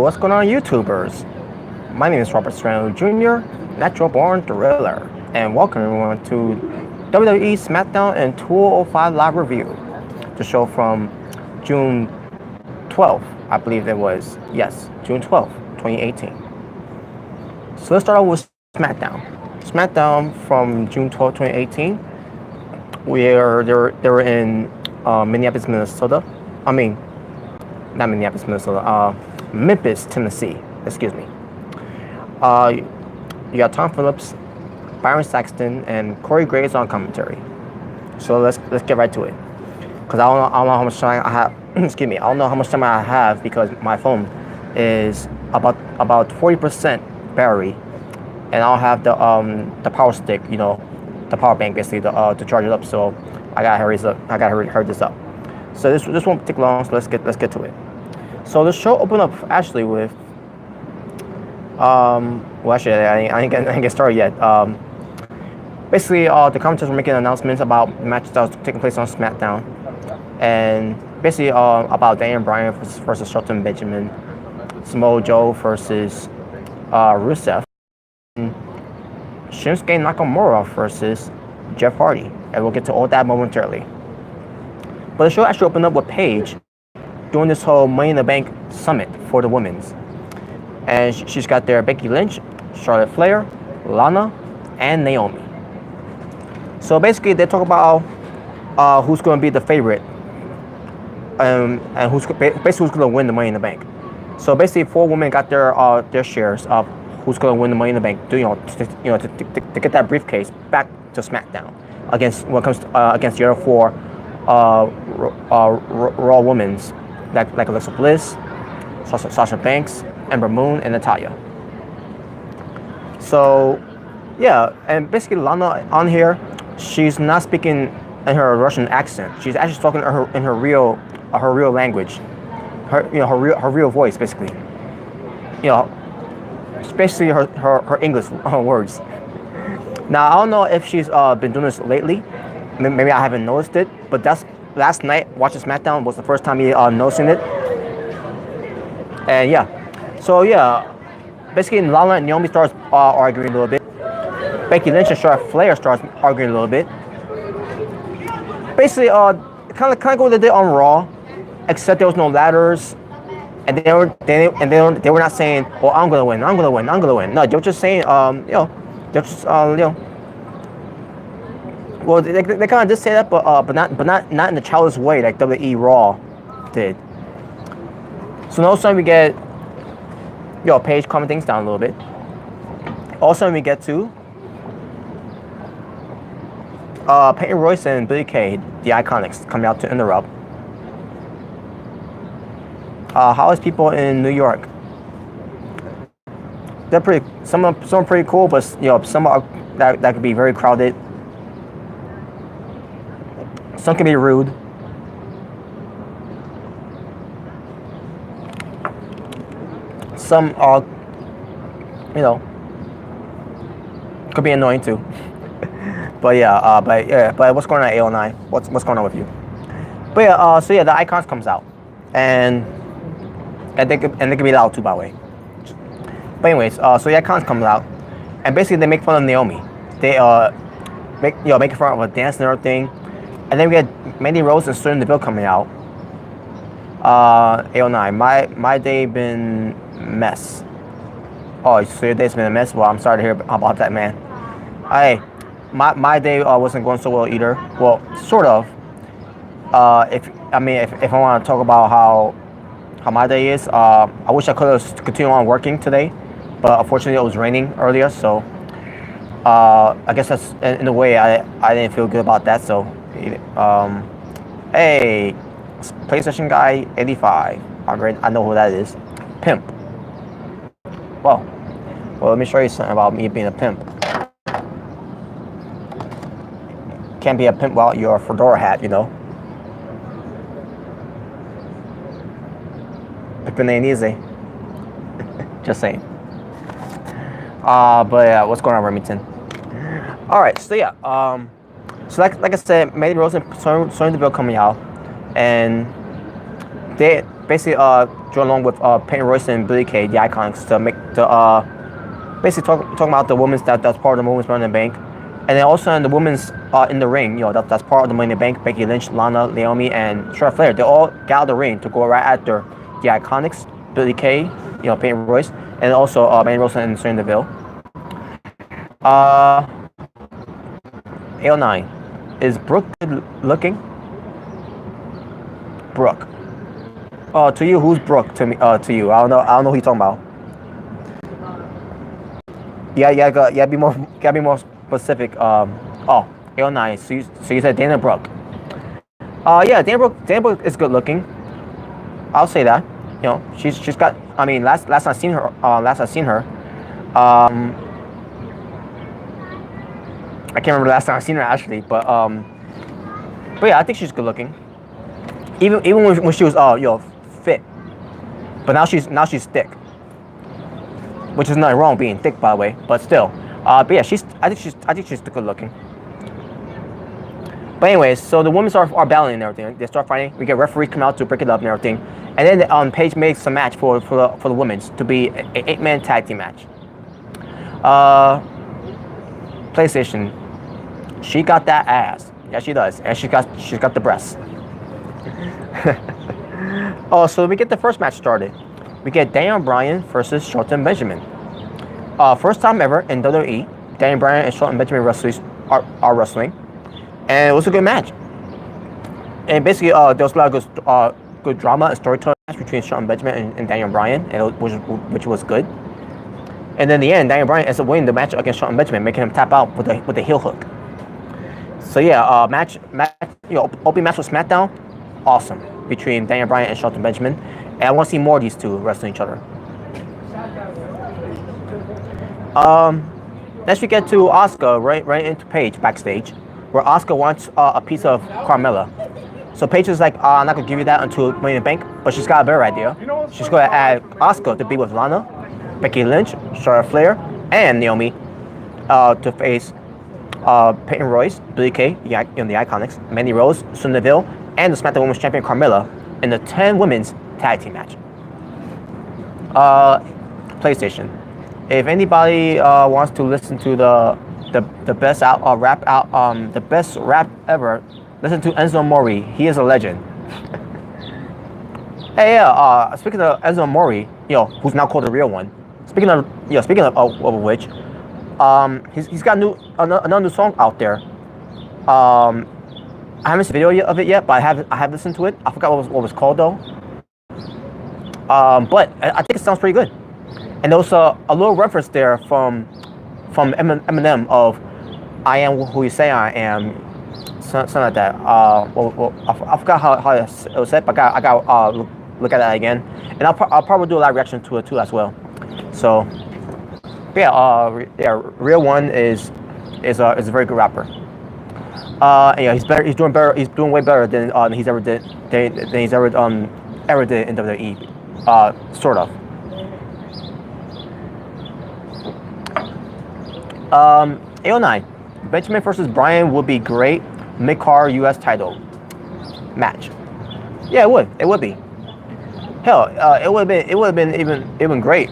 what's going on, YouTubers? My name is Robert Serrano Jr., Natural Born Thriller, and welcome everyone to WWE SmackDown and 205 Live Review, the show from June 12th, I believe it was. Yes, June 12th, 2018. So let's start off with SmackDown. SmackDown from June 12th, 2018. They were in Minneapolis, Minnesota. I mean, not Minneapolis, Minnesota. Memphis, Tennessee. Excuse me. You got Tom Phillips, Byron Saxton, and Corey Graves on commentary. So let's get right to it. Because I don't know how much time I have. Excuse me. I don't know how much time I have because my phone is about 40% battery, and I don't have the power stick. You know, the power bank basically to charge it up. So I gotta hurry this up. So this won't take long. So let's get to it. So the show opened up actually with well, actually I didn't get started yet. Basically, the commentators were making announcements about matches that was taking place on SmackDown, and basically about Daniel Bryan versus Shelton Benjamin, Samoa Joe versus Rusev, and Shinsuke Nakamura versus Jeff Hardy, and we'll get to all that momentarily. But the show actually opened up with Paige doing this whole Money in the Bank summit for the women's. And she's got there Becky Lynch, Charlotte Flair, Lana, and Naomi. So basically, they talk about who's going to be the favorite, and who's going to win the Money in the Bank. So basically, 4 women got their shares of who's going to win the Money in the Bank. To get that briefcase back to SmackDown against the other 4 Raw women's like Alexa Bliss, Sasha Banks, Ember Moon, and Natalya. So, yeah, and basically Lana on here, she's not speaking in her Russian accent. She's actually talking in her real language, her real voice, basically. Especially her English words. Now I don't know if she's been doing this lately. Maybe I haven't noticed it, but that's last night watching SmackDown was the first time me noticing it. And yeah. So yeah, basically Lana and Naomi starts arguing a little bit. Becky Lynch and Charlotte Flair starts arguing a little bit. Basically, kind of go what they did on Raw, except there was no ladders, and they were not saying, "Well, I'm gonna win." No, they were just saying, they're just well, they kind of did say that, but not in the childish way like WWE Raw did. So all of a sudden we get Paige calming things down a little bit. All of a sudden we get to Peyton Royce and Billie Kay, the Iconics, coming out to interrupt. How is people in New York? They're pretty. Some are pretty cool, but some are that could be very crowded. Some can be rude. Some are, could be annoying too. But what's going on at AO9? What's going on with you? But yeah, so yeah, the Icons comes out, and they can be loud too, by the way. But anyways, so the Icons comes out, and basically they make fun of Naomi. They make fun of a dance and everything, and then we get Mandy Rose and Sonya Deville coming out. AO9, my day been mess. Oh, so your day's been a mess. Well, I'm sorry to hear about that, man. Hey, my day wasn't going so well either. Well, sort of. If I want to talk about how my day is, I wish I could have continued on working today, but unfortunately it was raining earlier, so I guess that's in a way I didn't feel good about that. So hey, PlayStation guy 85. I know who that is. Pimp. Well, let me show you something about me being a pimp. Can't be a pimp without your fedora hat, Pimping ain't easy. Just saying. But yeah, what's going on, Remington? All right, so yeah, so like I said, Mandy Rose and Sonya Deville coming out, and basically joined along with Peyton Royce and Billie Kay, the Iconics, to make the basically talking about the women's that's part of the women's Money in the Bank, and then also in the women's in the ring, that's part of the Money in the Bank. Becky Lynch, Lana, Naomi, and Charlotte Flair, they all got out of the ring to go right after the Iconics, Billie Kay, Peyton Royce, and also Mandy Rose and Sonya Deville. AO9, is Brooke good looking? Brooke. To you, who's Brooke? To me, to you, I don't know who you're talking about. Yeah, gotta be more specific. AO9. So you said Dana Brooke. Yeah, Dana Brooke is good looking. I'll say that. She's got. I mean, last I've seen her. I can't remember the last time I've seen her actually, but yeah, I think she's good looking. Even when she was fit, but now she's thick, which is nothing wrong being thick, by the way. But still, but yeah, I think she's good looking. But anyways, so the women are battling and everything. They start fighting. We get referees come out to break it up and everything, and then Paige makes a match for the women's to be an 8-man tag team match. PlayStation, she got that ass. Yeah, she does, and she's got the breasts. So we get the first match started. We get Daniel Bryan versus Shelton Benjamin. First time ever in WWE, Daniel Bryan and Shelton Benjamin are wrestling, and it was a good match. And basically, there was a lot of good drama and storytelling match between Shelton Benjamin and Daniel Bryan, which was good. And then in the end, Daniel Bryan ends up winning the match against Shelton Benjamin, making him tap out with a heel hook. So yeah, opening match with SmackDown, awesome, between Daniel Bryan and Shelton Benjamin, and I want to see more of these two wrestling each other. Next we get to Asuka right into Paige backstage, where Asuka wants a piece of Carmella. So Paige is like, I'm not gonna give you that until Money in the Bank, but she's got a better idea. She's gonna add Asuka to be with Lana, Becky Lynch, Charlotte Flair, and Naomi to face Peyton Royce, Billie Kay, the Iconics, Mandy Rose, Sonya Deville, and the SmackDown Women's Champion Carmella in the 10 women's tag team match. PlayStation, if anybody wants to listen to the best the best rap ever, listen to Enzo Mori. He is a legend. Hey, yeah. Speaking of Enzo Mori, who's now called the real one. Speaking of which, he's got another new song out there. I haven't seen a video of it yet, but I have listened to it. I forgot what it was called though. But I think it sounds pretty good. And there was a little reference there from Eminem of "I am who you say I am," something like that. I forgot how it was said, but I got look at that again, and I'll probably do a live reaction to it too as well. So yeah, Real One is a very good rapper. Yeah, he's better. He's doing better. He's doing way better than he's ever did in WWE. Sort of. AO9, Benjamin versus Bryan would be great mid-card U.S. title match. Yeah, it would. It would be. Hell, it would have been even great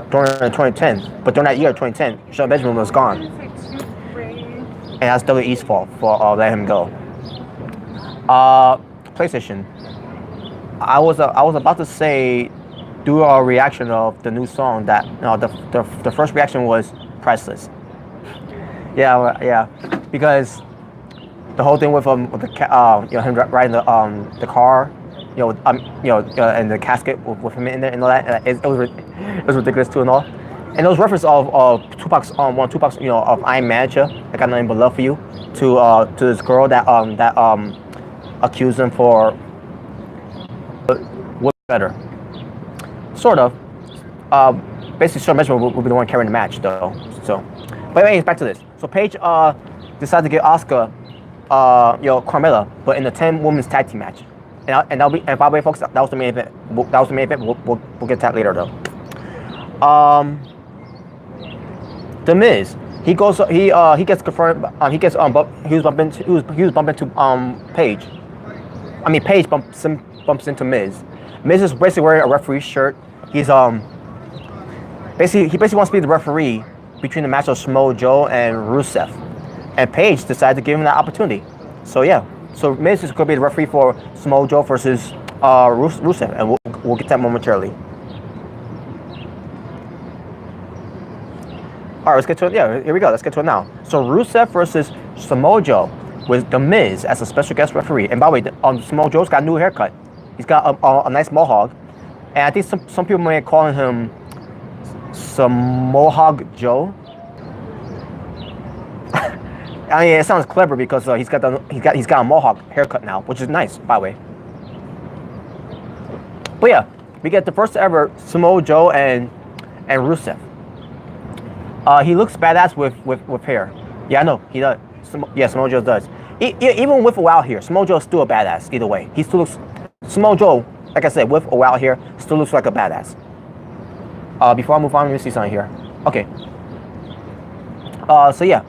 during 2010. But during that year, 2010, Shelton Benjamin was gone, and that's WWE's fault for letting him go. PlayStation. I was about to say, do a reaction of the new song that the first reaction was priceless. Yeah, because the whole thing with him riding the car, and the casket with him in there and all that, it was ridiculous too and all. And those references of Tupac's of I Am Manager, I Got Nothing But Love For You, to this girl that accused him for what's better, sort of. Basically, Shawn Benjamin will be the one carrying the match though. So, but anyways, back to this. So Paige decided to get Asuka, Carmella, but in the 10 women's tag team match, and by the way, folks, that was the main event. We'll get to that later though. The Miz, he gets confirmed. He was bumping into Paige. I mean, Paige bumps bumps into Miz. Miz is basically wearing a referee shirt. He's basically wants to be the referee between the match of Samoa Joe and Rusev. And Paige decided to give him that opportunity. So yeah, so Miz is going to be the referee for Samoa Joe versus Rusev, and we'll get that momentarily. All right, let's get to it. Yeah, here we go. Let's get to it now. So Rusev versus Samoa Joe with The Miz as a special guest referee. And by the way, Samoa Joe's got a new haircut. He's got a nice mohawk. And I think some people may be calling him Mohawk Joe. I mean, it sounds clever because he's got a mohawk haircut now, which is nice, by the way. But yeah, we get the first ever Samoa Joe and Rusev. He looks badass with hair. Yeah, I know he does. Samoa Joe does. Even with a wild hair, Samoa Joe is still a badass. Either way, he still looks. Samoa Joe, like I said, with a wild hair, still looks like a badass. Before I move on, let me see something here. Okay. So yeah.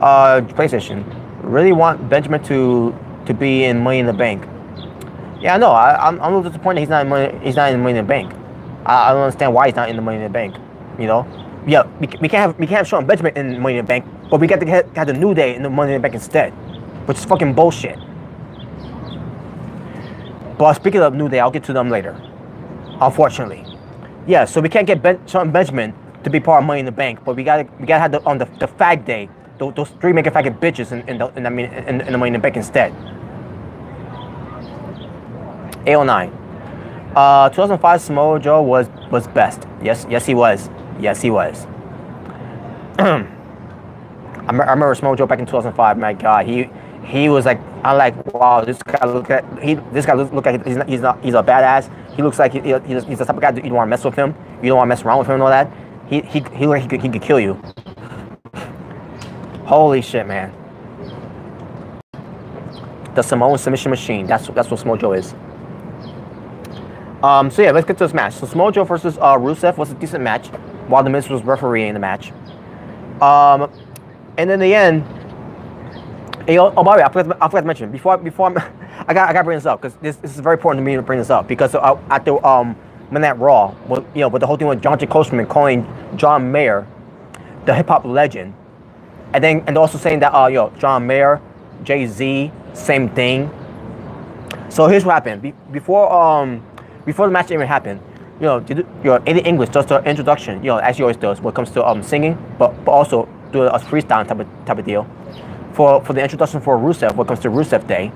PlayStation really want Benjamin to be in Money in the Bank. Yeah, I know. I'm a little disappointed he's not in Money in the Bank. I don't understand why he's not in the Money in the Bank. You know. Yeah, we can't have Shawn Benjamin in Money in the Bank, but we got to have the New Day in the Money in the Bank instead, which is fucking bullshit. But speaking of New Day, I'll get to them later. Unfortunately, yeah. So we can't get Shawn Benjamin to be part of Money in the Bank, but we gotta have the Fag Day, those three mega faggot bitches in the Money in the Bank instead. 809. 2005 Samoa Joe was best. Yes he was. Yes, he was. I remember Samoa Joe back in 2005. My God, he was like, I'm like, wow, this guy look like he's a badass. He looks like he's the type of guy that you don't want to mess with him. You don't want to mess around with him and all that. He could kill you. Holy shit, man. The Samoan submission machine. That's what Samoa Joe is. So yeah, let's get to this match. So Samoa Joe versus Rusev was a decent match, while The Miz was refereeing the match. And in the end, by the way, I forgot to mention before I gotta bring this up because this is very important to me to bring this up because at the when that Raw, with the whole thing with John J. Coachman calling John Mayer the hip hop legend, and also saying that John Mayer, Jay-Z, same thing. So here's what happened before the match even happened. Eddie English does the introduction, as he always does when it comes to singing, but also do a freestyle type of deal for the introduction for Rusev when it comes to Rusev Day.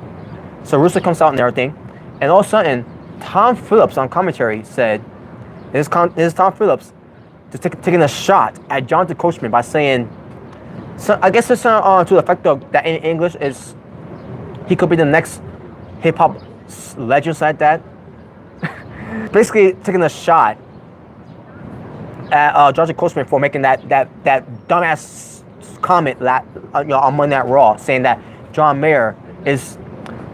So Rusev comes out and everything, and all of a sudden, Tom Phillips on commentary said, "This is Tom Phillips just taking a shot at Jonathan Coachman by saying, so I guess it's to the effect of that in English is he could be the next hip hop legend like that." Basically taking a shot at Jonathan Coachman for making that dumbass comment on Monday Night Raw, saying that John Mayer is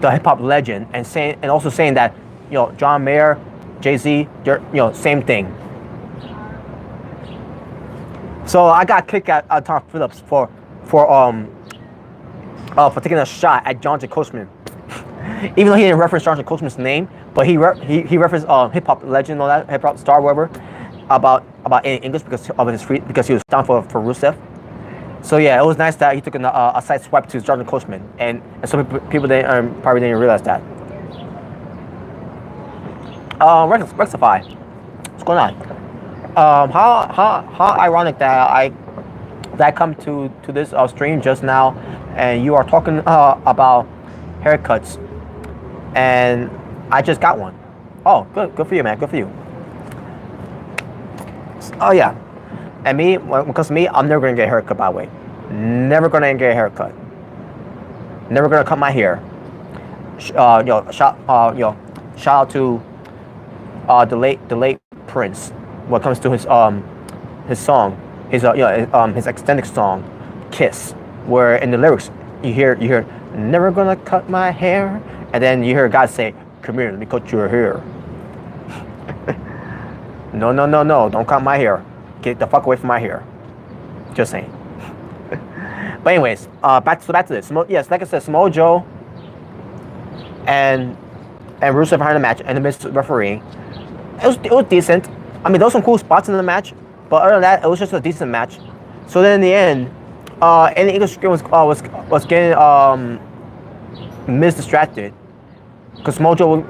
the hip hop legend, and also saying that John Mayer, Jay-Z, they're same thing. So I got kicked at Tom Phillips for taking a shot at Jonathan Coachman, even though he didn't reference Jonathan Coachman's name, but he referenced hip hop legend or that hip hop star, whatever, about in English because he was down for Rusev. So yeah, it was nice that he took a side swipe to Jonathan Coachman, and some people probably didn't realize that. Rectify. What's going on? How ironic that I come to this stream just now, and you are talking about haircuts, and I just got one. Oh, good for you, man. Good for you. Oh yeah, and me, when it comes to me, I'm never gonna get a haircut. By the way, never gonna get a haircut. Never gonna cut my hair. Shout out to the late Prince. When it comes to his song, his extended song, "Kiss," where in the lyrics you hear "never gonna cut my hair," and then you hear God say, "Come here, let me cut your hair." No, don't cut my hair. Get the fuck away from my hair. Just saying. But anyways, back to this. Yes, like I said, Samoa Joe and and Rusev behind the match, and the Miz refereeing. It was decent. I mean, there was some cool spots in the match, but other than that, it was just a decent match. So then in the end, Eddie English was getting Miz distracted because Mojo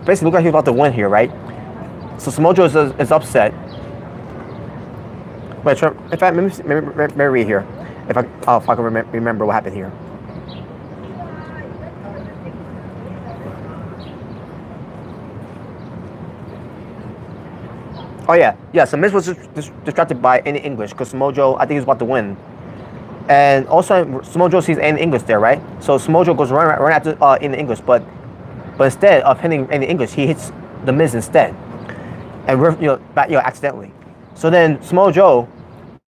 basically looked like he was about to win here, right? So Mojo is upset. Wait, in fact, let me read here if I can remember what happened here. Oh yeah. So Miz was distracted by Eddie English because Mojo, I think he was about to win. And also, Smojo sees Aiden English there, right? So Smojo goes run after Aiden English, but instead of hitting Aiden English, he hits the Miz instead, and accidentally. So then Smojo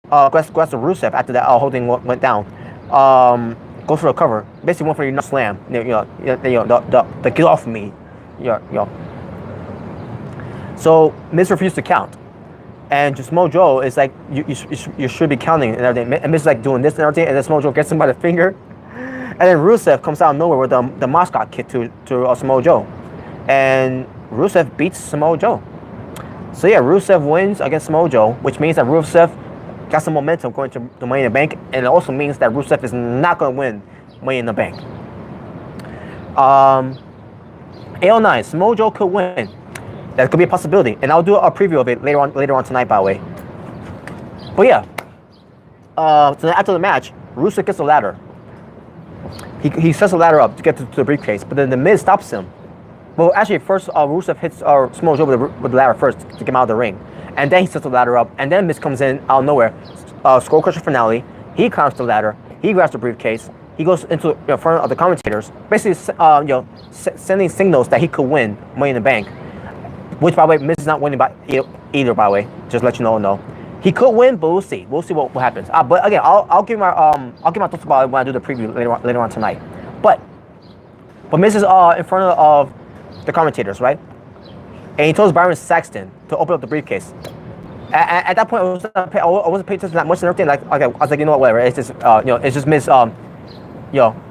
grabs the Rusev after that whole thing went down. Goes for a cover, basically went for your slam. The get off me, So Miz refused to count. And just Mojo is like, you should be counting and everything. And Miz is like doing this and everything, and then Mojo gets him by the finger. And then Rusev comes out of nowhere with the mascot kick to Mojo. And Rusev beats Mojo. So yeah, Rusev wins against Mojo, which means that Rusev got some momentum going to the Money in the Bank. And it also means that Rusev is not going to win Money in the Bank. 809, Mojo could win. That could be a possibility, and I'll do a preview of it later on tonight, by the way. But yeah, so after the match, Rusev gets a ladder. He sets a ladder up to get to the briefcase, but then the Miz stops him. Well, actually, first Rusev hits Mojo with the ladder first to get him out of the ring, and then he sets the ladder up, and then Miz comes in out of nowhere. Skull Crusher finale. He climbs the ladder. He grabs the briefcase. He goes into front of the commentators, basically sending signals that he could win Money in the Bank. Which, by the way, Miz is not winning by either. By the way, just let you know. No, he could win, but we'll see. We'll see what happens. But again, I'll give my thoughts about it when I do the preview later on tonight. But Miz is in front of the commentators, right? And he tells Byron Saxton to open up the briefcase. At that point, I wasn't paying attention that much and everything. Like, okay, I was like, you know what, whatever. It's just it's just Miz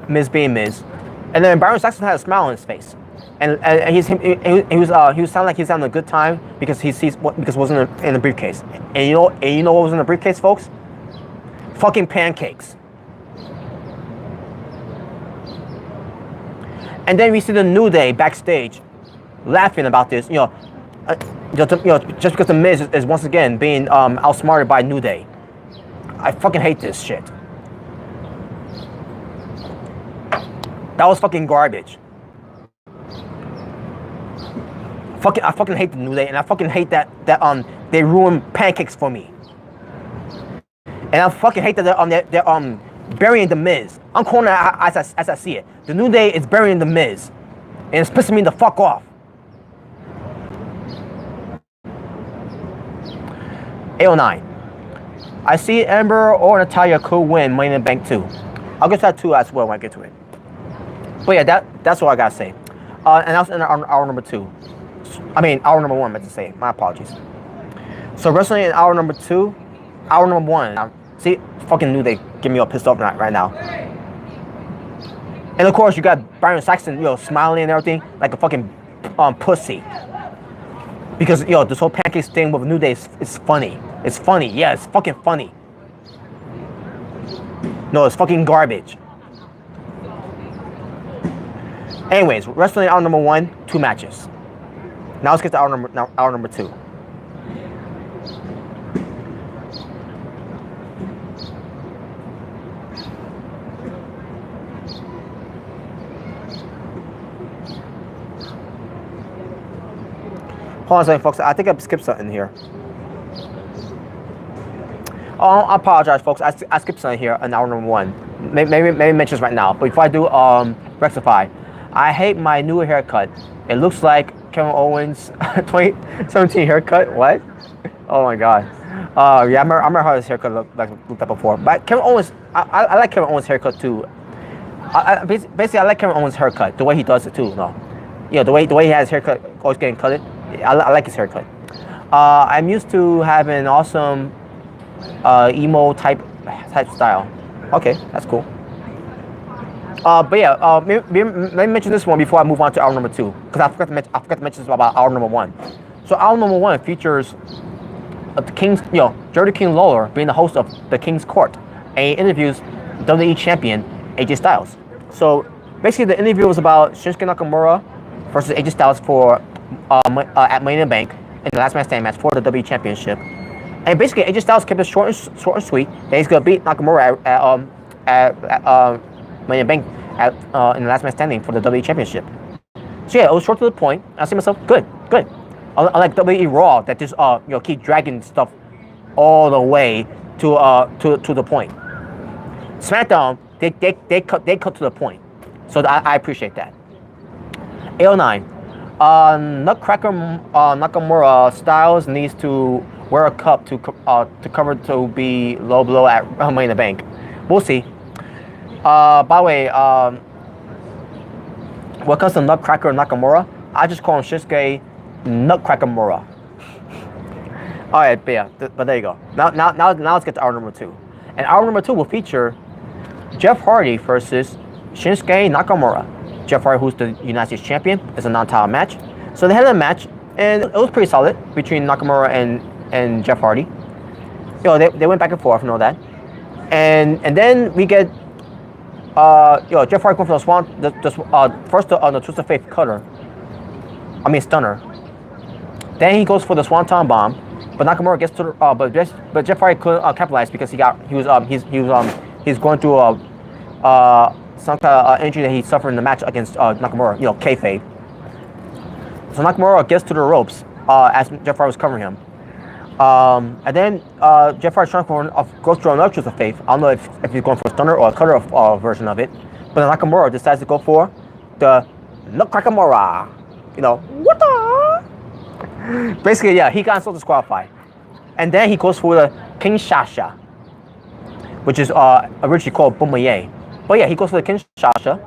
Miz being Miz. And then Byron Saxton had a smile on his face. And he was sounding like he's having a good time because because it wasn't in the briefcase. And you know what was in the briefcase, folks? Fucking pancakes. And then we see the New Day backstage laughing about this, just because the Miz is once again being outsmarted by New Day. I fucking hate this shit. That was fucking garbage. I fucking hate the New Day, and I fucking hate that they ruin pancakes for me. And I fucking hate that they're burying the Miz. I'm calling it as I see it. The New Day is burying the Miz, and it's pissing me the fuck off. 809. I see Ember or Natalya could win Money in the Bank too. I'll get to that too as well when I get to it. But yeah, that's what I gotta say. And that's in hour number 2. I mean, hour number 1, I meant to say. My apologies. So wrestling in hour number 2, hour number 1. See, fucking New Day get me all pissed off right now. And of course, you got Byron Saxton, smiling and everything like a fucking pussy. Because this whole pancakes thing with New Day is funny. It's funny, yeah, it's fucking funny. No, it's fucking garbage. Anyways, wrestling hour number 1, 2 matches. Now let's get to hour number 2. Hold on a second, folks. I think I skipped something here. Oh, I apologize, folks. I skipped something here in hour number 1. Maybe mention this right now. But before I do rectify, I hate my new haircut. It looks like Kevin Owens' 2017 haircut. What? Oh my god. Yeah, I remember how his haircut looked like before. But Kevin Owens, I like Kevin Owens' haircut too. Basically, I like Kevin Owens' haircut, the way he does it too. No, the way he has his haircut, always getting cutted. I like his haircut. I'm used to having an awesome emo type style. Okay, that's cool. But yeah, let me mention this one before I move on to hour number 2, because I forgot to mention this about hour number 1. So hour number 1 features the King's, Jerry King Lawler being the host of the King's Court, and he interviews WWE champion AJ Styles. So basically, the interview was about Shinsuke Nakamura versus AJ Styles for at Money in the Bank in the last man standing match for the WWE Championship. And basically, AJ Styles kept it short and sweet that he's gonna beat Nakamura at Money in the Bank in the last man standing for the WWE Championship. So yeah, it was short to the point. I see myself, good. Unlike WWE Raw, that just keep dragging stuff all the way to the point. SmackDown, they cut to the point. So I appreciate that. AO9, Nutcracker Nakamura Styles needs to wear a cup to cover to be low blow at Money in the Bank. We'll see. By the way, when it comes to Nutcracker Nakamura, I just call him Shinsuke Nutcracker Mura. All right, but there you go. Now let's get to hour number 2. And hour number 2 will feature Jeff Hardy versus Shinsuke Nakamura. Jeff Hardy, who's the United States champion, is a non-title match. So they had a match, and it was pretty solid between Nakamura and Jeff Hardy. They went back and forth and all that. And then we get Jeff Hardy going for first the Twist of Fate cutter. Stunner. Then he goes for the Swanton Bomb, but Nakamura gets to the but Jeff Hardy couldn't capitalize because he's going through some kind of injury that he suffered in the match against Nakamura, kayfabe. So Nakamura gets to the ropes as Jeff Hardy was covering him. And then Jeff Hardy's trying to goes through another Twist of Fate. I don't know if he's going for a stunner or a cutter version of it, but then Nakamura decides to go for the Nutcracker Mura. What the? Basically, yeah, he got himself disqualified. And then he goes for the Kinshasa, which is originally called Bomaye. But yeah, he goes for the Kinshasa.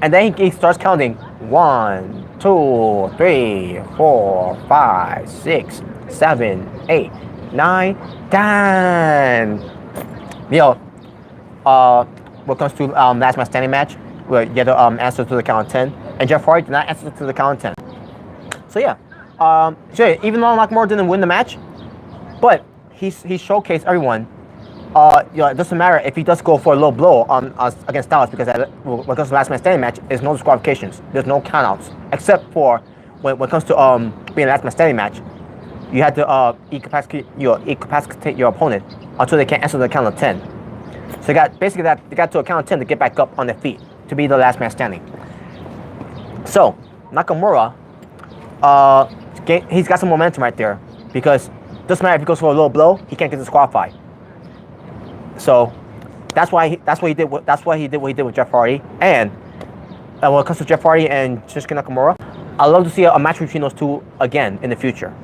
And then he starts counting 1, 2, 3, 4, 5, 6, 7, 8, 9, 10. What comes to last man standing match, where you had to answer to the count of 10, and Jeff Hardy did not answer to the count of 10. So yeah, even though Nakamura didn't win the match, but he showcased everyone. It doesn't matter if he does go for a low blow against Styles, because when it comes to last man standing match, there's no disqualifications, there's no countouts, except for when it comes to being a last man standing match, you had to incapacitate your opponent until they can answer the count of 10. So they got to a count of 10 to get back up on their feet to be the last man standing. So Nakamura, he's got some momentum right there, because it doesn't matter if he goes for a low blow, he can't get disqualified. So that's why he did what he did with Jeff Hardy. And when it comes to Jeff Hardy and Shinsuke Nakamura, I'd love to see a match between those two again in the future.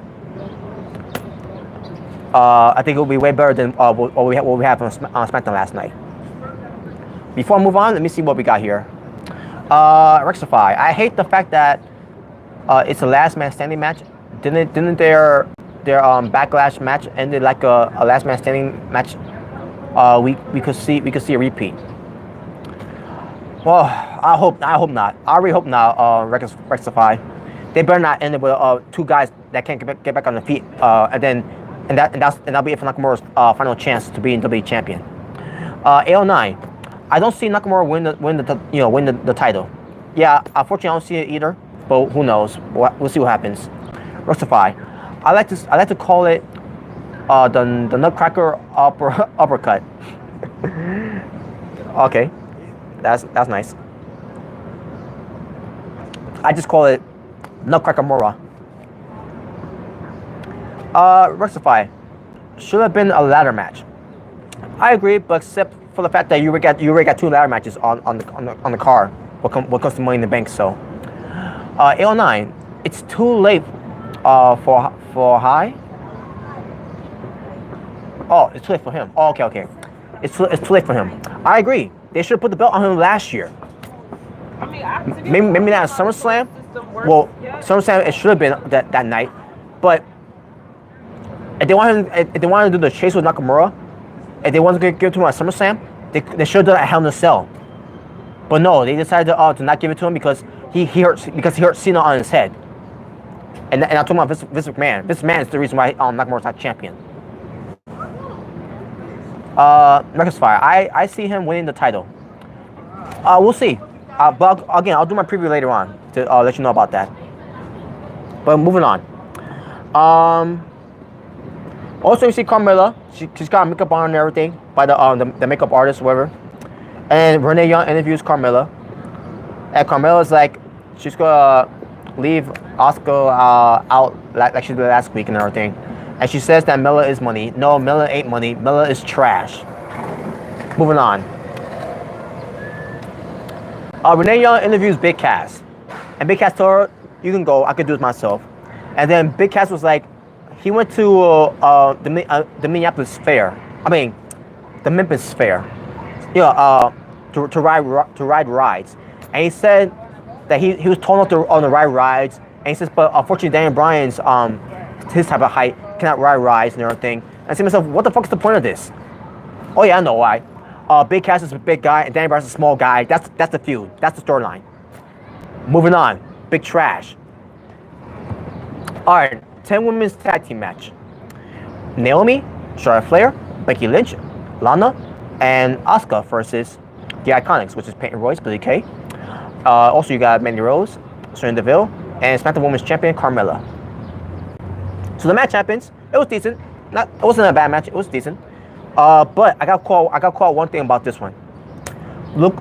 I think it will be way better than what we have on SmackDown last night. Before I move on, let me see what we got here. Rectify. I hate the fact that it's a last man standing match. Didn't their backlash match ended like a last man standing match? We could see a repeat. Well, I hope not. I really hope not. Rectify. They better not end it with two guys that can't get back on their feet. And that'll be it for Nakamura's final chance to be in WWE champion. AO9. I don't see Nakamura win the title. Yeah, unfortunately I don't see it either. But who knows? We'll see what happens. Rectify. I like to call it the Nutcracker uppercut. Okay, that's nice. I just call it Nutcracker Mura. Rectify. Should have been a ladder match. I agree, but except for the fact that you already got two ladder matches on the card. What comes to Money in the Bank? So, AO9. It's too late for High. Oh, it's too late for him. Oh, okay. It's too late for him. I agree. They should have put the belt on him last year. Maybe not at SummerSlam. Well, SummerSlam it should have been that night. But if they wanted to do the chase with Nakamura, if they wanted to give it to him at SummerSlam, They should have done a Hell in a Cell. But no, they decided to not give it to him because he hurt Cena on his head. And I'm talking about Vince McMahon. Vince McMahon is the reason why Nakamura's not champion. Marcus Fire. I see him winning the title. We'll see. But again, I'll do my preview later on to let you know about that. But moving on. Also, you see Carmella. She's got makeup on and everything by the makeup artist, whatever. And Renee Young interviews Carmella. And Carmella's like, she's gonna leave Asuka out like she did last week and everything. And she says that Mella is money. No, Mella ain't money. Mella is trash. Moving on. Renee Young interviews Big Cass. And Big Cass told her, you can go, I can do it myself. And then Big Cass was like, he went to the Minneapolis Fair. I mean, the Memphis Fair. Yeah, to ride rides. And he said that he was told on the ride rides. And he says, but unfortunately, Daniel Bryan's his type of height cannot ride rides and everything. And I said to myself, what the fuck is the point of this? Oh yeah, I know why. Big Cass is a big guy and Daniel Bryan's a small guy. That's the feud. That's the storyline. Moving on. Big trash. Alright, 10 women's tag team match. Naomi, Charlotte Flair, Becky Lynch, Lana, and Asuka versus the Iconics, which is Peyton Royce, Billie Kay. Also, you got Mandy Rose, Sonya Deville, and SmackDown Women's Champion Carmella. So the match happens. It was decent. It wasn't a bad match. It was decent. But I got caught one thing about this one. Look,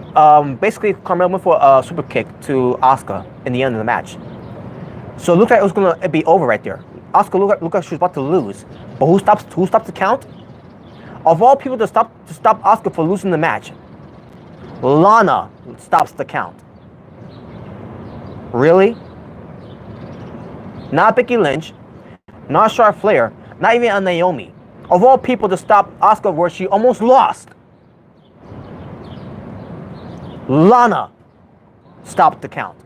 basically Carmella went for a super kick to Asuka in the end of the match. So it looked like it was gonna be over right there. Asuka looked like she was about to lose. But who stops the count? Of all people to stop Asuka for losing the match, Lana stops the count. Really? Not Becky Lynch, not Charlotte Flair, not even a Naomi. Of all people to stop Asuka where she almost lost, Lana stopped the count.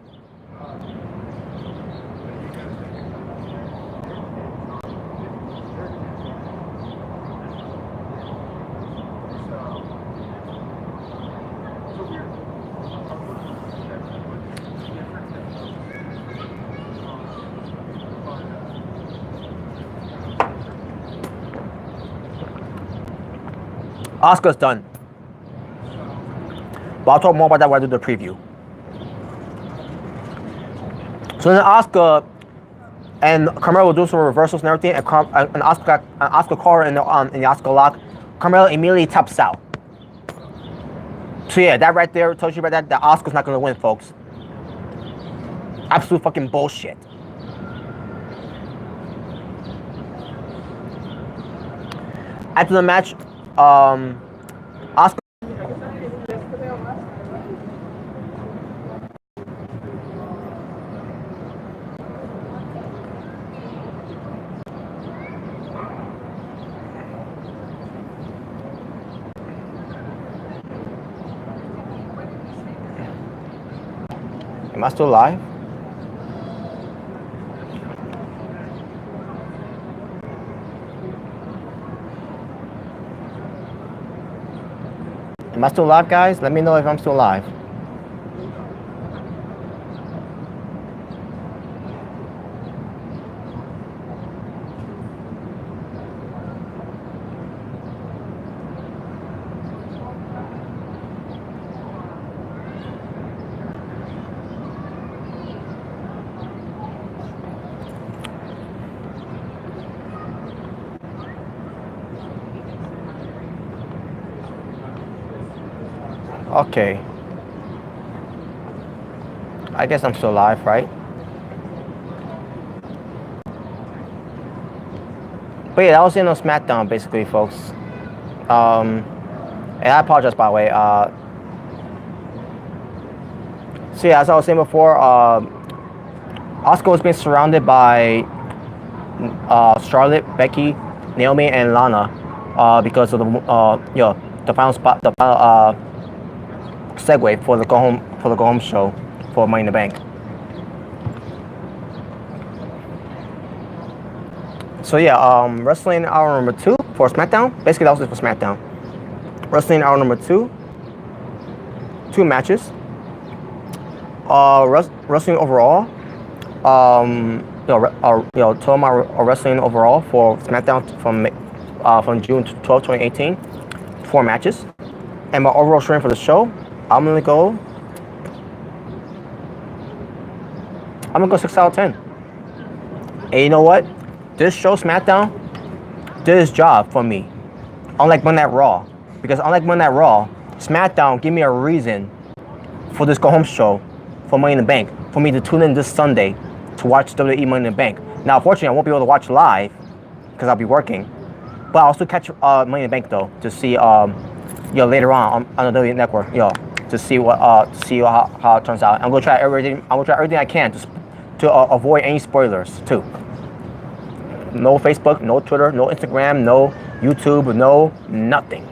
Asuka's done. But I'll talk more about that when I do the preview. So then Asuka and Carmella will do some reversals and everything, and Asuka caught her in the Asuka lock. Carmella immediately taps out. So yeah, that right there tells you about that Asuka's not gonna win, folks. Absolute fucking bullshit. After the match, Asuka. Am I still live? Am I still live, guys? Let me know if I'm still live. Okay. I guess I'm still live, right? But yeah, that was the end of SmackDown, basically, folks. And I apologize, by the way. So yeah, as I was saying before, Asuka was being surrounded by Charlotte, Becky, Naomi, and Lana because of the final spot, the final segue for the go home show for Money in the Bank. So yeah, wrestling hour number 2 for SmackDown. Basically, that was it for SmackDown. Wrestling hour number 2. 2 matches. Wrestling overall. Total amount of wrestling overall for SmackDown from June 12, 2018. 4 matches. And my overall rating for the show, I'm gonna go 6 out of 10. And you know what? This show, SmackDown, did its job for me. Unlike Monday Night Raw. Because unlike Monday Night Raw, SmackDown gave me a reason for this go-home show for Money in the Bank. For me to tune in this Sunday to watch WWE Money in the Bank. Now, unfortunately, I won't be able to watch live because I'll be working. But I'll still catch Money in the Bank, though, to see later on the WWE Network, to see how it turns out. I'm gonna try everything I can to avoid any spoilers too. No Facebook, no Twitter, no Instagram, no YouTube, no nothing.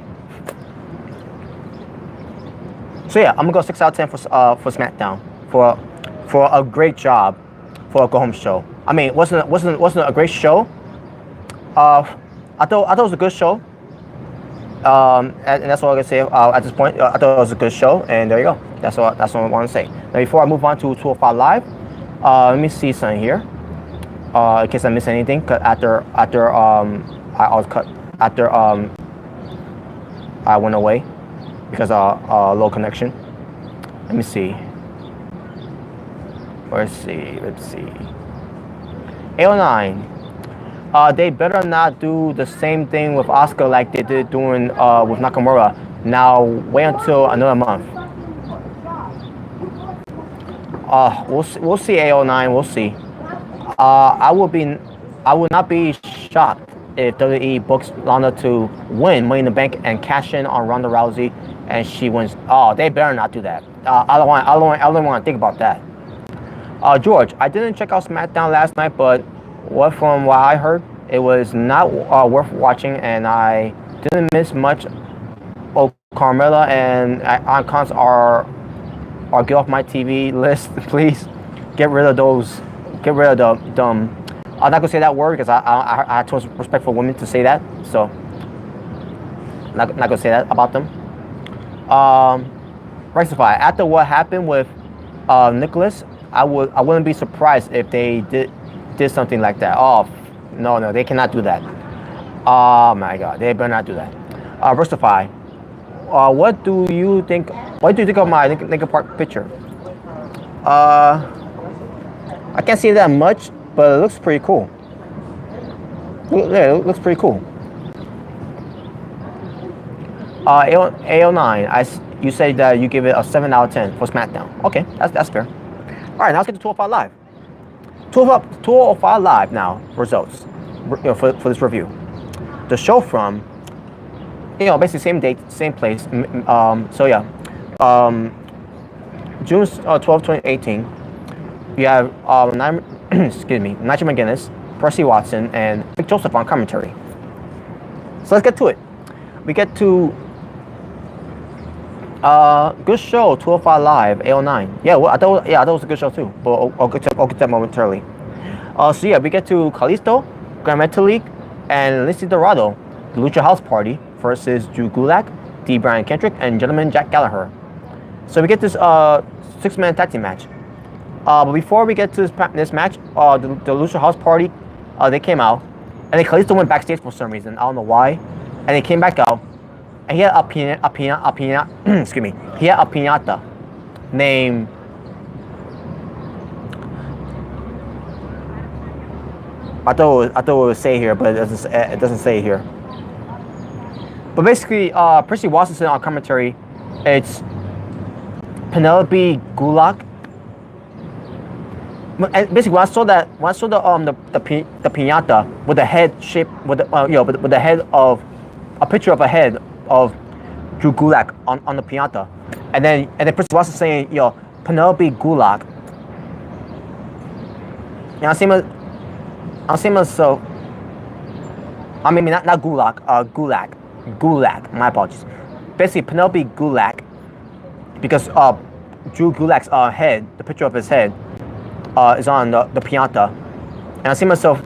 So yeah, I'm gonna go 6 out of 10 for SmackDown for a great job for a go home show. I mean, it wasn't a great show. I thought it was a good show. And that's all I can say at this point. I thought it was a good show, and there you go. That's all I want to say. Now, before I move on to 205 Live, let me see something here. In case I miss anything, after I went away because low connection. Let me see. Let's see. 809. They better not do the same thing with Asuka like they did doing with Nakamura. Now wait until another month. We'll see 809. We'll see. I would not be shocked if WWE books Lana to win Money in the Bank and cash in on Ronda Rousey, and she wins. Oh, they better not do that. I don't want to think about that. George, I didn't check out SmackDown last night, but from what I heard, it was not worth watching, and I didn't miss much. Oh, Carmella and Icons are get off my TV list, please. Get rid of those. Get rid of them. I'm not gonna say that word because I have too much respect for women to say that, so not gonna say that about them. Rectify. After what happened with Nicholas, I wouldn't be surprised if they did something like that. Oh, no, they cannot do that. Oh my God, they better not do that. Versify. What do you think of my Linkin Park picture? I can't see that much, but it looks pretty cool. Yeah, it looks pretty cool. AO9, you said that you give it a 7 out of 10 for SmackDown. Okay, that's fair. All right, now let's get to 205 Live. 205 Live now, results for this review. The show from, basically same date, same place. So yeah, June 12, 2018, you have Nigel McGuinness, Percy Watson, and Vic Joseph on commentary. So let's get to it. We get to good show, 205 Live, 809. Yeah, well, I thought it was a good show too, but I'll get to that momentarily. So yeah, we get to Kalisto, Grand Metalik, and Lindsay Dorado, the Lucha House Party versus Drew Gulak, D. Brian Kendrick, and Gentleman Jack Gallagher. So we get this 6-man tag team match. But before we get to this match, the Lucha House Party, they came out, and then Kalisto went backstage for some reason. I don't know why, and he came back out, and he had a piñata named. I thought it would say here, but it doesn't say here. But basically, Percy Watson on commentary, it's Penelope Gulak. And basically, when I saw the piñata with the head shape, with the head of a picture of a head of Drew Gulak on the piñata, and then Percy Watson saying, Penelope Gulak. And I see myself. I mean, not Gulak. Gulak. My apologies. Basically, Penelope Gulak, because Drew Gulak's head, the picture of his head, is on the piñata, and I see myself.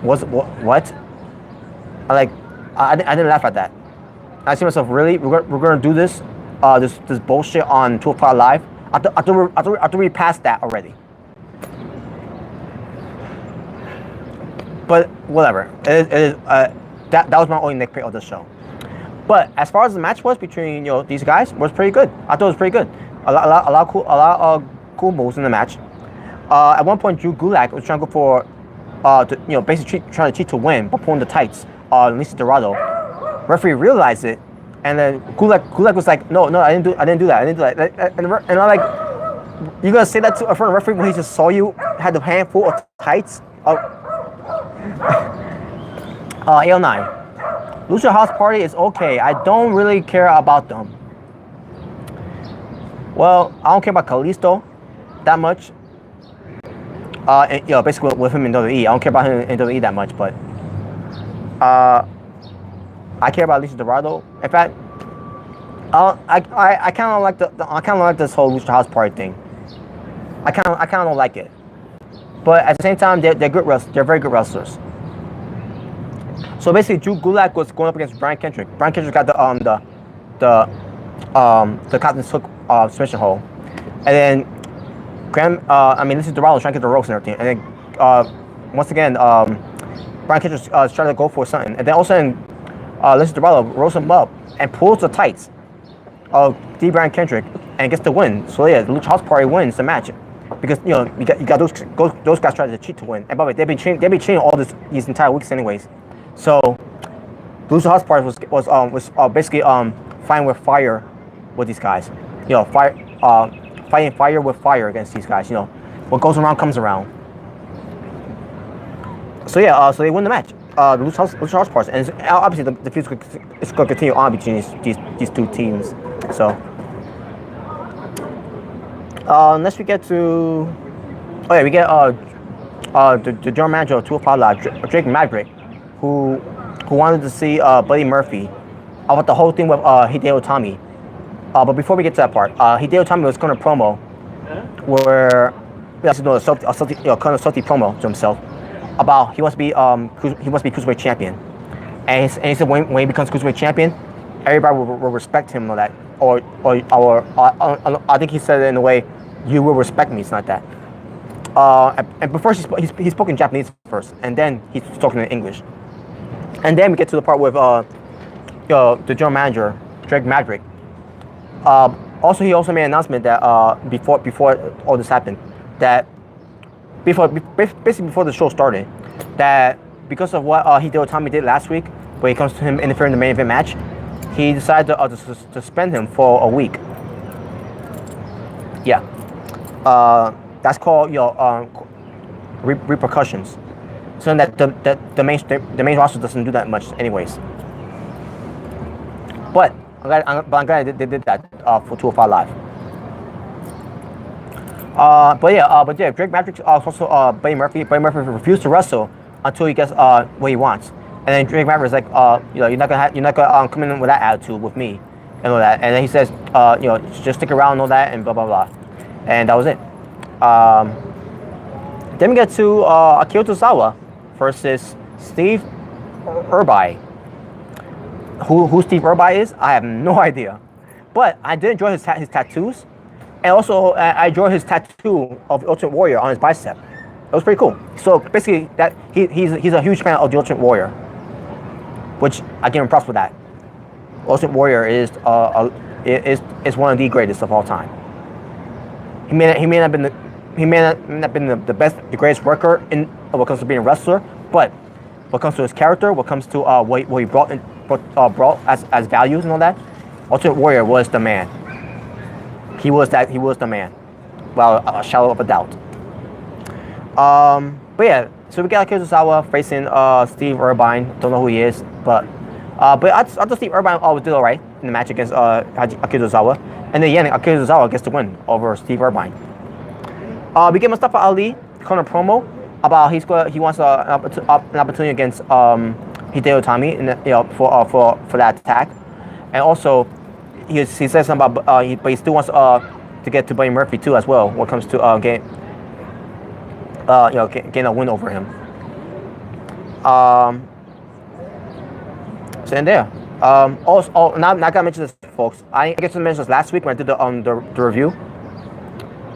What? I didn't laugh at that. I see myself, really? We're gonna do this, this bullshit on 205 Live? After we passed that already. But whatever. It is that was my only nitpick of the show. But as far as the match was between these guys, was pretty good. I thought it was pretty good. A lot of cool moves in the match. At one point, Drew Gulak was trying to go for basically trying to cheat to win, but pulling the tights on Lince Dorado. Referee realized it, and then Gulak was like, no, I didn't do that. And I'm like, you gonna say that to a front of referee when he just saw you had the handful of tights? AL9. Lucha House Party is okay. I don't really care about them. Well, I don't care about Kalisto that much. And, basically with him in WWE, I don't care about him in WWE that much, but I care about Lince Dorado. In fact, I kind of like this whole Lucha House Party thing. I kind of don't like it, but at the same time, they're good wrestlers. They're very good wrestlers. So basically, Drew Gulak was going up against Brian Kendrick. Brian Kendrick got the Captain's Hook submission hold, and then Lince Dorado was trying to get the ropes and everything, and then once again, Brian Kendrick was trying to go for something, and then all of a sudden, Lince Dorado rolls him up and pulls the tights of Brian Kendrick and gets the win. So yeah, the Lucha House Party wins the match because you got those guys trying to cheat to win. And by the way, they've been cheating all these entire weeks anyways. So the Lucha House Party was basically fighting with fire with these guys. Fighting fire with fire against these guys. What goes around comes around. So yeah, so they win the match. The Lucha House Party, and obviously the feud is going to continue on between these two teams. So next we get to we get the general manager of 205 Live, Drake Maverick, who wanted to see Buddy Murphy about the whole thing with Hideo Itami. But before we get to that part, Hideo Itami was going to promo where kind of salty promo to himself about he wants to be cruiserweight champion, and he said when he becomes cruiserweight champion, everybody will respect him and all that, or I think he said it in a way, you will respect me. It's not that. And before he spoke in Japanese first, and then he's talking in English, and then we get to the part with the general manager Drake Maverick. Also, he also made an announcement that before all this happened, that basically before the show started, that because of what Hideo Itami did last week, when it comes to him interfering in the main event match, he decided to suspend him for a week. Yeah, that's called repercussions. So that the main roster doesn't do that much, anyways. But I'm glad they did that for 205 Live. But yeah, Drake Maverick also Buddy Murphy. Buddy Murphy refused to wrestle until he gets what he wants. And then Drake Maverick is like, you're not gonna come in with that attitude with me and all that. And then he says, just stick around and all that and blah blah blah. And that was it. Then we get to Akira Tozawa versus Steve Urbai. Who Steve Urbai is, I have no idea. But I did enjoy his tattoos. And also, I enjoyed his tattoo of the Ultimate Warrior on his bicep. It was pretty cool. So basically, that he's a huge fan of the Ultimate Warrior, which I give him props for that. Ultimate Warrior is one of the greatest of all time. He may not have been the best, the greatest worker in what comes to being a wrestler, but what comes to his character, what comes to what he brought as values and all that, Ultimate Warrior was the man. He was the man. Well, a shadow of a doubt. But yeah, so we got Akira Tozawa facing Steve Urban. Don't know who he is, but I thought Steve Urban did alright in the match against Akira Tozawa. And then Akira Tozawa gets the win over Steve Urban. We get Mustafa Ali kind of promo about he wants an opportunity against Hideo Itami for that attack, and also he says something about but he still wants to get to Buddy Murphy too as well when it comes to getting a win over him. So in there, Also, not gonna mention this, folks. I guess I mentioned this last week when I did the review.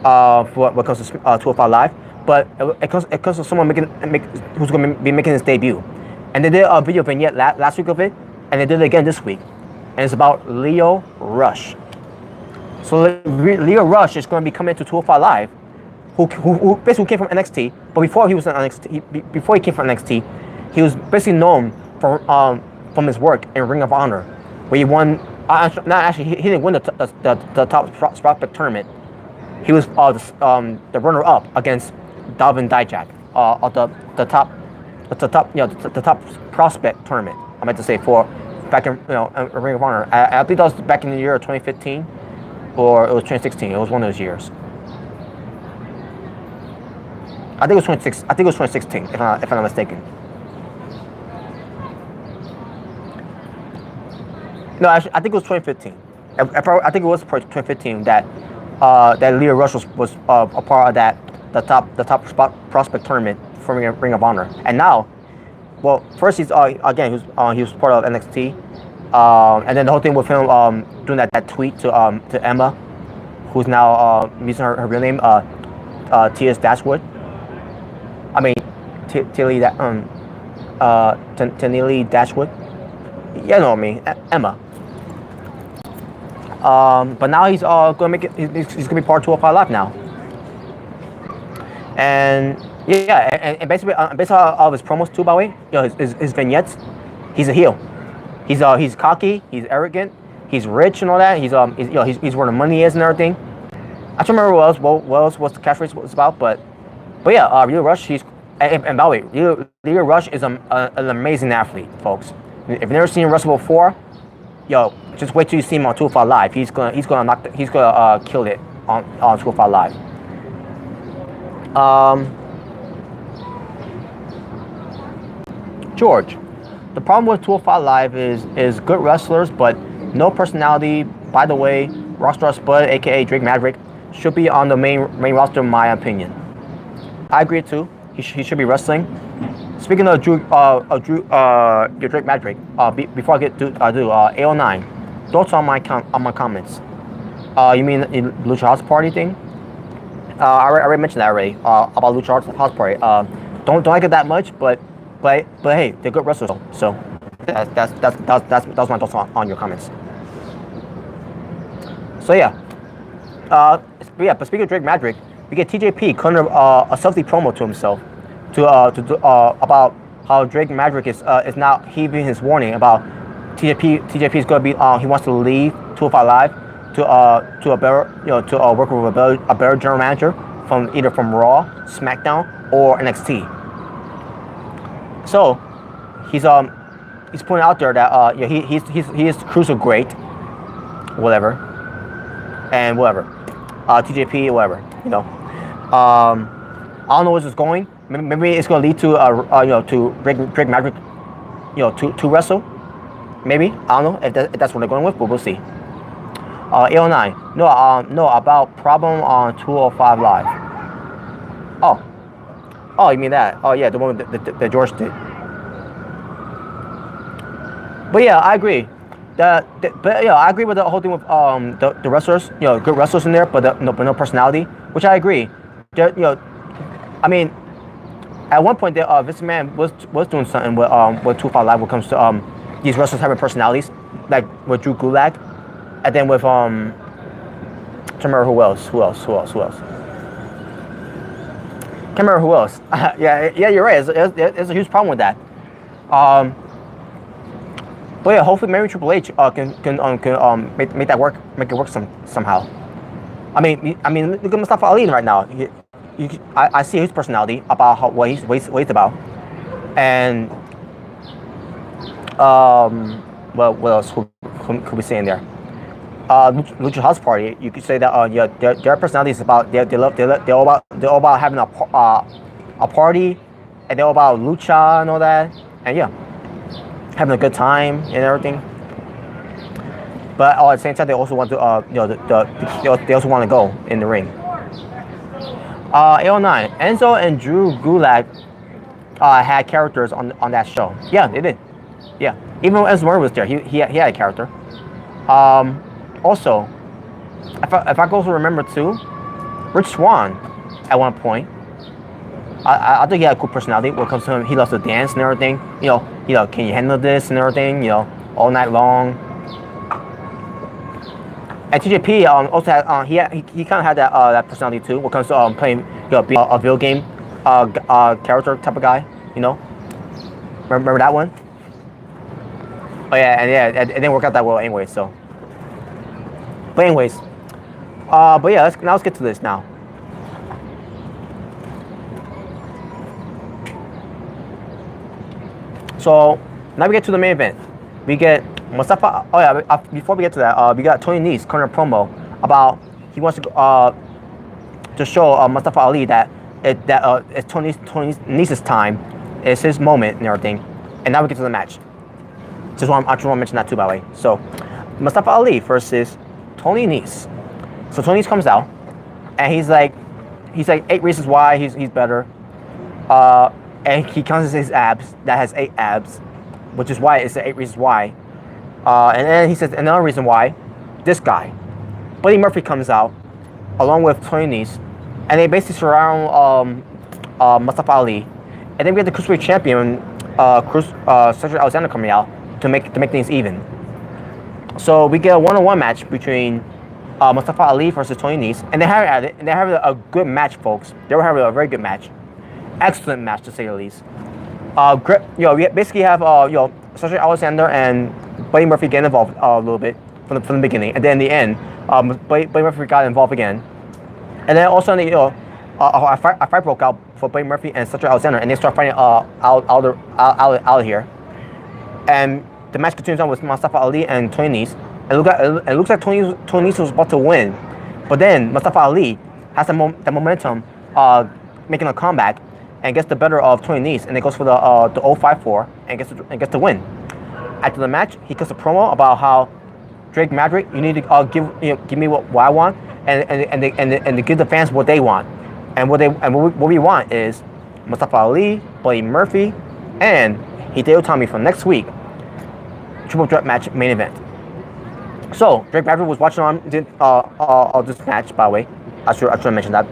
For what comes to 205 Live, but it comes to someone who's gonna be making his debut, and they did a video vignette last week of it, and they did it again this week, and it's about Lio Rush. So Lio Rush is going to be coming to 205 Live, who basically came from NXT, but before he was in NXT, before he came from NXT, he was basically known from his work in Ring of Honor, where he won. He didn't win the top prospect tournament. He was the runner-up against Dalvin Dijak, the top prospect tournament. I meant to say for back in Ring of Honor. I believe that was back in the year of 2015, or it was 2016. It was one of those years. I think it was 2016, if I'm not mistaken. No, actually, I think it was 2015. I think it was 2015 that Lio Rush was a part of the top prospect tournament for Ring of Honor. And now, well, first he's again he was part of NXT, and then the whole thing with him doing that tweet to Emma, who's now using her real name, T.S. Dashwood. I mean, Tilly Dashwood. Yeah, know what I mean, Emma. But now he's gonna make it. He's gonna be part of 205 Live now. And yeah, and basically based on all of his promos too, by the way, his vignettes, he's a heel. He's cocky. He's arrogant. He's rich and all that. He's where the money is and everything. I don't remember what else the catchphrase was about, but yeah, Lio Rush. And by the way, Lio Rush is an amazing athlete, folks. If you've never seen him wrestle before, just wait till you see him on 205 Live. He's gonna kill it on 205 Live. George, the problem with 205 Live is good wrestlers, but no personality. By the way, Rockstar Spud, aka Drake Maverick, should be on the main roster, in my opinion. I agree too. He should be wrestling. Speaking of Drake Maverick, before I get to AO9, thoughts on my comments. You mean the Lucha House Party thing? I already mentioned that already about Lucha House Party. Don't like it that much, but hey, they're good wrestlers. So that's my thoughts on your comments. So yeah, but speaking of Drake Maverick, we get TJP kind of a selfie promo to himself about how Drake Maverick is now heaving his warning about TJP is going to be he wants to leave 205 Live to a better to work with a better general manager from either Raw, SmackDown, or NXT. So he's pointing out there that he is cruiser great, whatever, and whatever, TJP, whatever, I don't know where this is going. Maybe it's going to lead to to Drake Maverick, to wrestle. Maybe, I don't know if that's what they're going with, but we'll see. AO9, no, about problem on 205 Live. Oh, you mean that? Oh yeah, the one that George did. But yeah, I agree. I agree with the whole thing with the wrestlers, good wrestlers in there, but no personality, which I agree. I mean, at one point, Vince McMahon was doing something with 205 Live when it comes to these wrestlers having personalities, like with Drew Gulak, and then with I can't remember who else. Can't remember who else. yeah, you're right. It's a huge problem with that. But yeah, hopefully maybe Triple H can make that work, make it work somehow. I mean, look at Mustafa Ali right now. I see his personality about what he's about, and well, what else could we say in there? Lucha House Party. You could say that their personality is about they're all about having a party, and they're all about lucha and all that, and yeah, having a good time and everything. But at the same time, they also want to they also want to go in the ring. AO9, Enzo and Drew Gulak had characters on that show. Yeah, they did. Yeah. Even when Murray was there, he had a character. Also, if I go to remember too, Rich Swann, at one point, I think he had a cool personality. When it comes to him, he loves to dance and everything. Can you handle this and everything? All night long. And TJP also had he kind of had that personality too. When it comes to playing being a video game character type of guy. Remember that one? Oh yeah, and it didn't work out that well anyway. So, but anyways, but yeah, let's get to this now. So now we get to the main event. We get Mustafa. Oh yeah, before we get to that, we got Tony Nese cutting a promo about he wants to show Mustafa Ali that it's Tony Nese's time, it's his moment and everything. And now we get to the match. I just want to mention that too, by the way. So Mustafa Ali versus Tony Nese. So Tony Nese comes out, and he's like 8 reasons why he's better. And he counts his abs. That has 8 abs, which is why it's the 8 reasons why. And then he says another reason why. This guy, Buddy Murphy, comes out along with Tony Nese, and they basically surround Mustafa Ali. And then we have the cruiserweight champion, Cedric Alexander, coming out to make things even. So we get a 1-on-1 match between Mustafa Ali versus Tony Nese, and they have a good match, folks. They were having a very good match, excellent match to say the least. We basically have Cedric Alexander and Buddy Murphy get involved a little bit from the beginning, and then in the end, Buddy Murphy got involved again, and then also a fight broke out for Buddy Murphy and Cedric Alexander, and they start fighting out here, and the match continues on with Mustafa Ali and Tony Nese. It looks like Tony Nese was about to win, but then Mustafa Ali has the momentum, making a comeback, and gets the better of Tony Nese, and it goes for the 054 and gets the win. After the match, he cuts a promo about how Drake Maverick, you need to give me what I want, and to give the fans what they want, and what we want is Mustafa Ali, Buddy Murphy, and Hideo Itami from next week. Triple threat match main event. So Drake Maverick was watching on this match, by the way. I should mention that.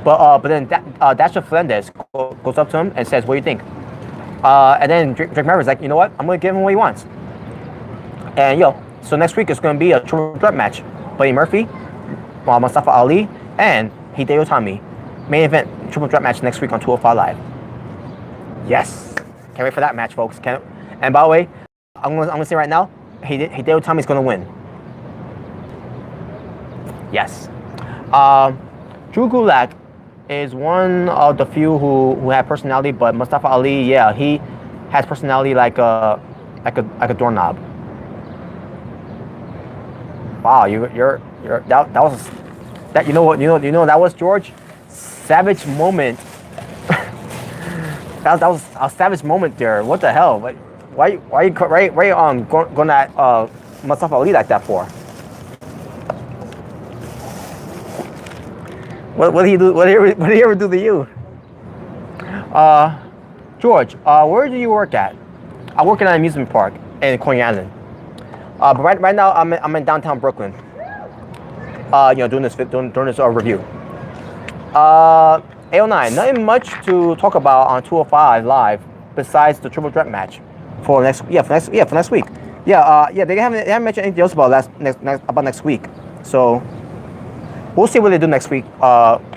But then Dasha Fernandez goes up to him and says, "What do you think?" And then Drake Maverick's like, "You know what? I'm gonna give him what he wants." And so next week it's gonna be a triple threat match: Buddy Murphy, Mustafa Ali, and Hideo Itami. Main event triple threat match next week on 205 Live. Yes, can't wait for that match, folks. And by the way, I'm gonna say right now, Hideo Itami's gonna win. Yes. Drew Gulak is one of the few who have personality, but Mustafa Ali, yeah, he has personality like a doorknob. Wow, you're that was that you know what that was, George? Savage moment. that was a savage moment there. What the hell? Why are you going at Mustafa Ali like that for? What did he do? What did he ever do to you? George, where do you work at? I work in an amusement park in Coney Island. But right now I'm in downtown Brooklyn. Doing this review. AO9, nothing much to talk about on 205 Live besides the triple threat match for next week. They haven't mentioned anything else about next week. So we'll see what they do next week.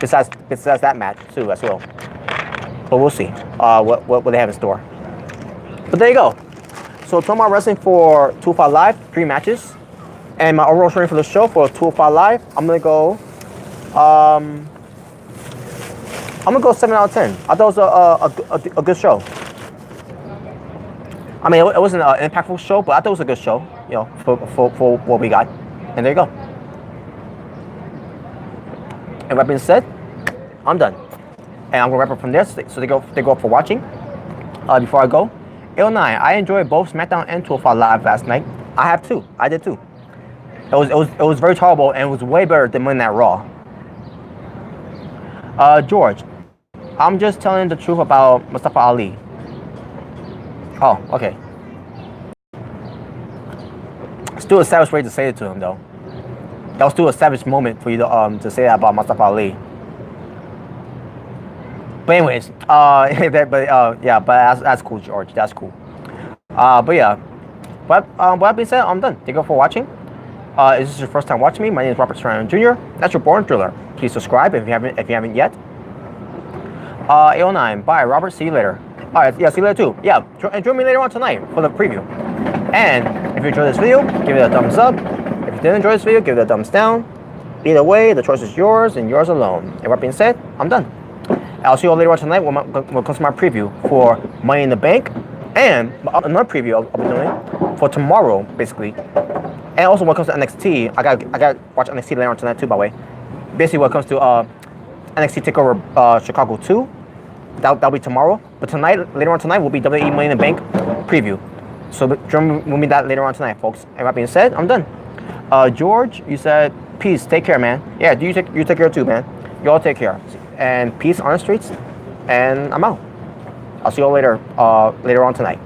Besides that match too as well. But we'll see what they have in store. But there you go. So Tomorrow Wrestling for 205 Live, 3 matches, and my overall rating for the show for 205 Live, I'm gonna go 7 out of 10. I thought it was a good show. I mean, it wasn't an impactful show, but I thought it was a good show, for what we got. And there you go. And that being said, I'm done. And I'm gonna wrap up from there. So they go up for watching. Before I go, L9, I enjoyed both SmackDown and 205 Live last night. I have too. I did too. It was very tolerable, and it was way better than Monday Night Raw. George, I'm just telling the truth about Mustafa Ali. Oh, okay. Still a savage way to say it to him, though. That was still a savage moment for you to say that about Mustafa Ali. But anyways, yeah, but that's cool, George. That's cool. But yeah, but that being said, I'm done. Thank you for watching. If this is your first time watching me, my name is Robert Serrano Jr. That's your Born Thriller. Please subscribe if you haven't yet. 809. Bye, Robert. See you later. All right, yeah, see you later too. Yeah, and join me later on tonight for the preview. And if you enjoyed this video, give it a thumbs up. If you didn't enjoy this video, give it a thumbs down. Either way, the choice is yours and yours alone. And that being said, I'm done. I'll see you all later on tonight when it comes to my preview for Money in the Bank and another preview I'll be doing for tomorrow, basically. And also when it comes to NXT, I got watch NXT later on tonight too, by the way. Basically when it comes to NXT TakeOver Chicago 2, that'll be tomorrow. But later on tonight will be WWE Money in the Bank preview. So join me that later on tonight, folks. And that being said, I'm done. George, you said peace, take care, man. Yeah, you take care too, man. You all take care. And peace on the streets. And I'm out. I'll see you all later on tonight.